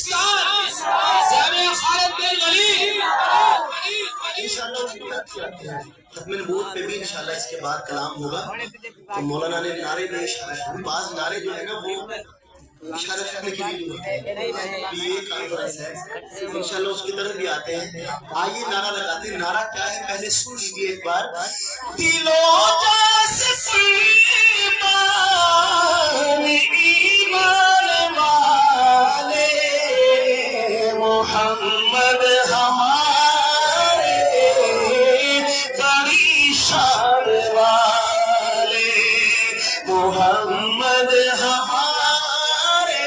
بسیار جامع خالد بن ولید انشاءاللہ ختم نبوت پہ بھی انشاءاللہ اس کے بعد کلام ہوگا. تو مولانا نے نعرے میں اشارہ، بعض نعرے جو ہے نا وہ اشارہ کرنے کے لیے ہوتے ہیں. یہ کانفرنس ہے انشاءاللہ اس کی طرف بھی آتے ہیں. آئیے نعرہ لگاتے ہیں. نعرہ کیا ہے پہلے سن لیجیے ایک بار. دلوں جاس سیمان ایمان والے محمد ہمارے بڑی شان والے محمد ہمارے.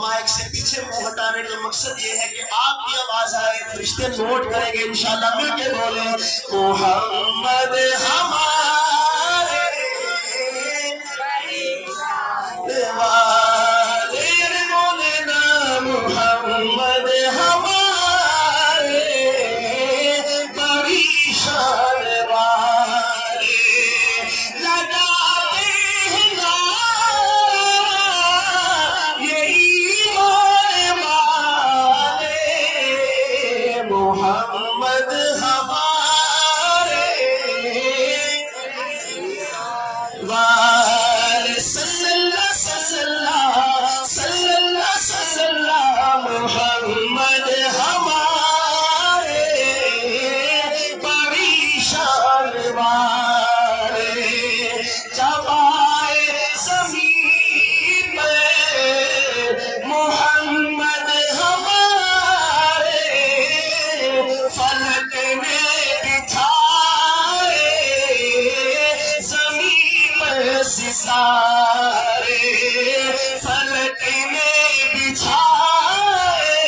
مائک سے پیچھے منہ ہٹانے کا مقصد یہ ہے کہ آپ کی آواز آئے، فرشتے نوٹ کریں گے انشاءاللہ. مل کے بولیں محمد ہمارے والے مولانا محمد ہمارے بڑی شان والے لگاتے ہیں نعرہ یہ ایمان والے محمد ہمارے والے صلی اللہ صلی اللہ صلی اللہ محمد ہمارے بڑی شان والے. جب آئے زمین پہ محمد ہمارے فلک میں بٹھائے زمین پہ ستارے فلک میں بچھائے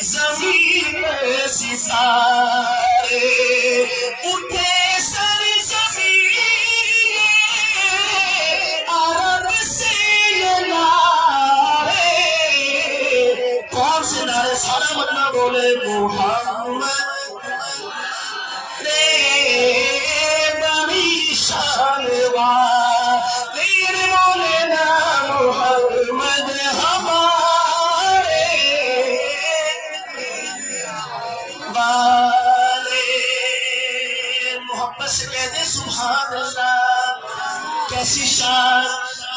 زمین پہ ستارے اٹھے سر زمین عرب سے یہ نعرے. کون سے نعرے؟ سارا مطلب بولے محمد بڑی شان والے مولانا محمد ہمارے والے. محبت سے کہہ دیں سبحان اللہ. کیسی شان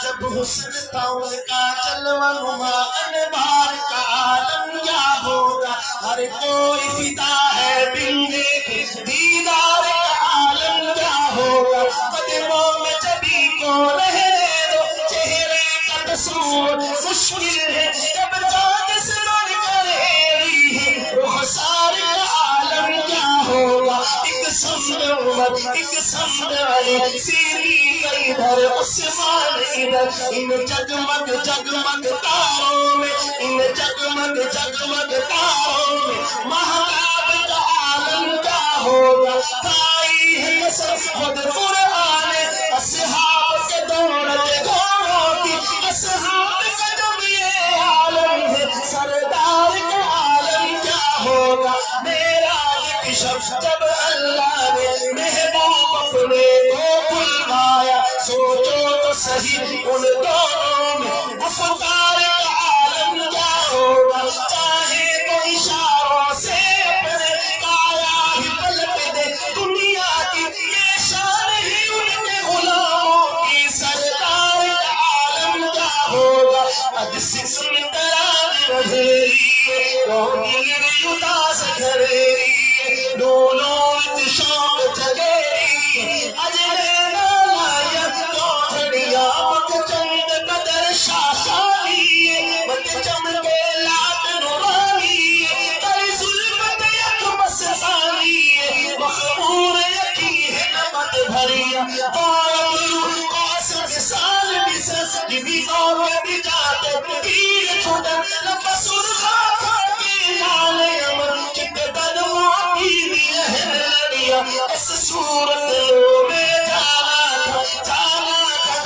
جب حسن تھا ان کا جلوہ نما انوار کا عالم کیا ہوگا. ہر کوئی فدا ہے بن دیکھے دیدار کا عالم کیا ہوگا. قدموں میں جبھی کو رہنے دو چہرے کا تصور مشکل ہے جب چاند سے بڑھ کر ایری ہے رخسار کا عالم کیا ہوگا. ایک سمجھ عمر ایک سمجھ علی سیری کا ادھر عثمان ادھر ان جگمگ جگمگ تاروں میں ان جگمگ جگمگ تاروں میں مہتاب کا عالم کیا ہوگا. کائی ہے قسم خود قرآن اصحاب کے دور کے گھوڑوں کی اصحاب کا جب یہ عالم ہے سردار کا عالم کیا ہوگا. میرا ایک شخص جب اللہ نے محبوب اپنے کو بلوایا سوچو تو صحیح ان دونوں میں افکار کا عالم کیا ہوگا. چاہے تو اشاروں سے اپنے کایا ہی پلٹ دے دنیا کی یہ شان ہی ان کے غلاموں کی. سردار کا عالم کیا ہوگا. اج سکم تران وزیری روگی ریوتا سکھریری دونوں اتشاق جگیری اجلے نالائیت کوٹھڑیا مک چند بدر شاشانی مک چمکے لات نورانی کر ظلمت یک مسانی مخمور یکی ہے نمت بھریا قائم قاسم سال بسس جبی اور بھی جاتے پیر چھوٹا لمبا سرخا کھاکی نالے امن چکے بد موٹی بھی رہن لڑیا. اس صورت میں جانا تھا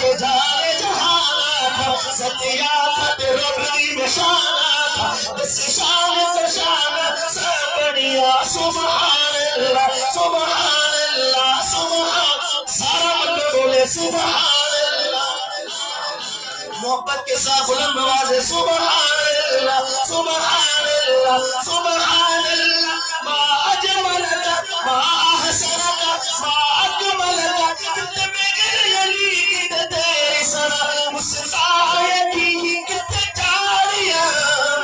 کہ جانے جہانا تھا ستیا تھا کہ ربی میں شانا تھا اس شان سے شان سب بڑھیا. سبحان اللہ سبحان اللہ سبحان. سارا مطلب بولے سبحان اللہ محبت کے ساتھ بلند آواز سبحان اللہ سبحان اللہ سبحان اللہ ما اجملک ما احسنک ما اکملک کتنے بغیر علی کی تیری سنا مستعار کی کتنے جاریاں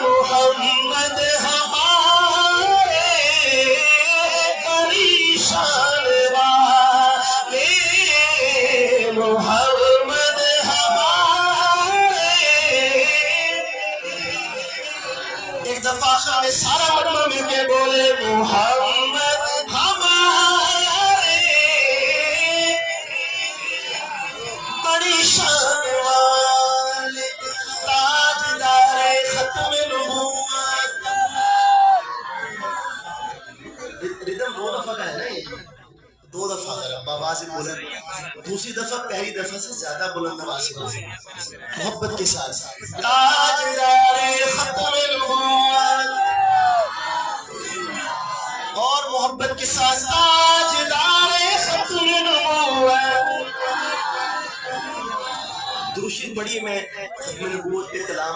محمد ہمارے بڑی شان والے محمد ہمارے ایک دفعہ ہمیں سارا مجمع مل کے بولے محمد ہمارے بڑی شان والے تاجدار ختم نبوت ردم دو دفعہ کا ہے نا یہ دو دفعہ کر آواز بلند دوسری دفعہ پہلی دفعہ سے زیادہ بلند آواز سے بولے محبت کے ساتھ تاجدار ختم نبوت اور محبت کے ساتھ تاجدار ختم نبوت درود شریف پڑھیے میں ختم نبوت پہ کلام